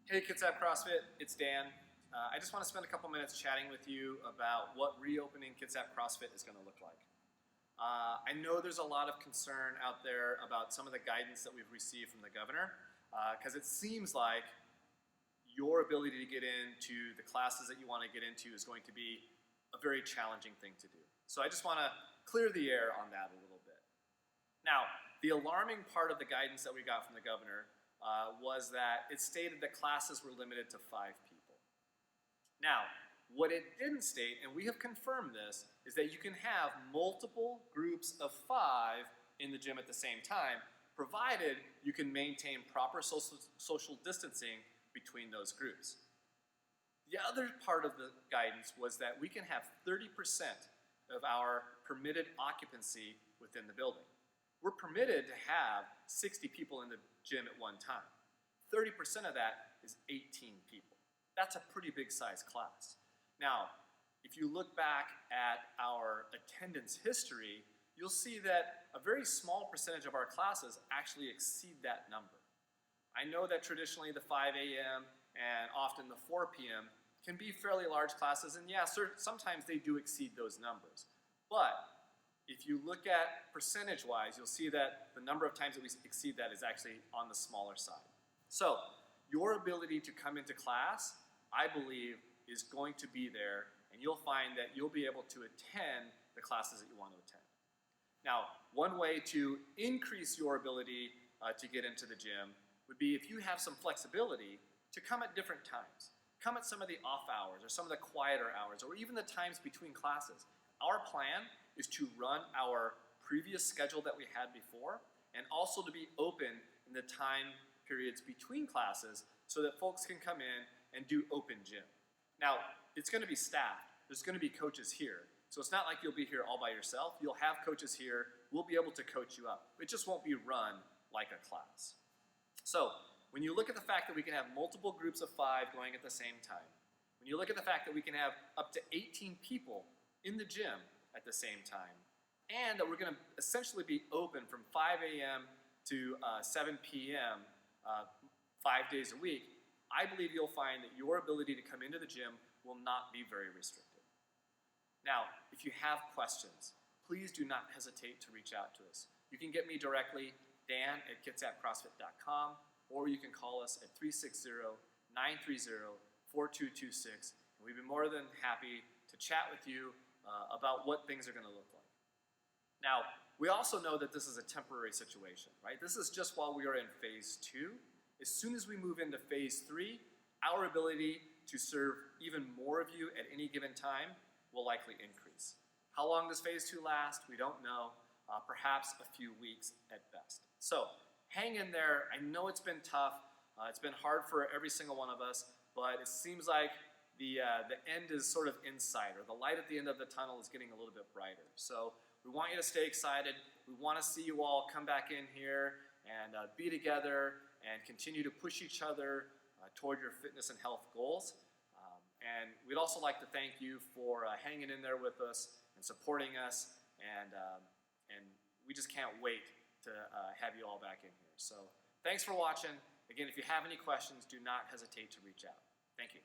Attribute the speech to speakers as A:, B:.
A: Hey Kitsap CrossFit, it's Dan. I just want to spend a couple minutes chatting with you about what reopening Kitsap CrossFit is going to look like. I know there's a lot of concern out there about some of the guidance that we've received from the governor, because it seems like your ability to get into the classes that you want to get into is going to be a very challenging thing to do. So I just want to clear the air on that a little bit. Now, the alarming part of the guidance that we got from the governor was that it stated that classes were limited to 5 people. Now, what it didn't state, and we have confirmed this, is that you can have multiple groups of 5 in the gym at the same time, provided you can maintain proper social distancing between those groups. The other part of the guidance was that we can have 30% of our permitted occupancy within the building. We're permitted to have 60 people in the gym at one time. 30% of that is 18 people. That's a pretty big size class. Now, if you look back at our attendance history, you'll see that a very small percentage of our classes actually exceed that number. I know that traditionally the 5 a.m. and often the 4 p.m. can be fairly large classes, and yeah, sometimes they do exceed those numbers. But if you look at percentage-wise, you'll see that the number of times that we exceed that is actually on the smaller side. So your ability to come into class, I believe, is going to be there, and you'll find that you'll be able to attend the classes that you want to attend. Now, one way to increase your ability to get into the gym would be if you have some flexibility to come at different times. Come at some of the off hours or some of the quieter hours or even the times between classes. Our plan is to run our previous schedule that we had before and also to be open in the time periods between classes so that folks can come in and do open gym. Now, it's going to be staffed. There's going to be coaches here. So it's not like you'll be here all by yourself. You'll have coaches here. We'll be able to coach you up. It just won't be run like a class. So when you look at the fact that we can have multiple groups of 5 going at the same time, when you look at the fact that we can have up to 18 people in the gym at the same time, and that we're going to essentially be open from 5 a.m. to 7 p.m. 5 days a week, I believe you'll find that your ability to come into the gym will not be very restricted. Now, if you have questions, please do not hesitate to reach out to us. You can get me directly, dan@kitsapcrossfit.com, or you can call us at 360-930-4226. And we'd be more than happy to chat with you about what things are going to look like. Now, we also know that this is a temporary situation, right? This is just while we are in phase 2. As soon as we move into phase 3, our ability to serve even more of you at any given time will likely increase. How long does phase 2 last? We don't know. Perhaps a few weeks at best. So hang in there. I know it's been tough. It's been hard for every single one of us, but it seems like the end is sort of in sight, or the light at the end of the tunnel is getting a little bit brighter. So we want you to stay excited. We want to see you all come back in here and be together and continue to push each other toward your fitness and health goals. And we'd also like to thank you for hanging in there with us and supporting us, and we just can't wait to have you all back in here. So thanks for watching. Again, if you have any questions, do not hesitate to reach out. Thank you.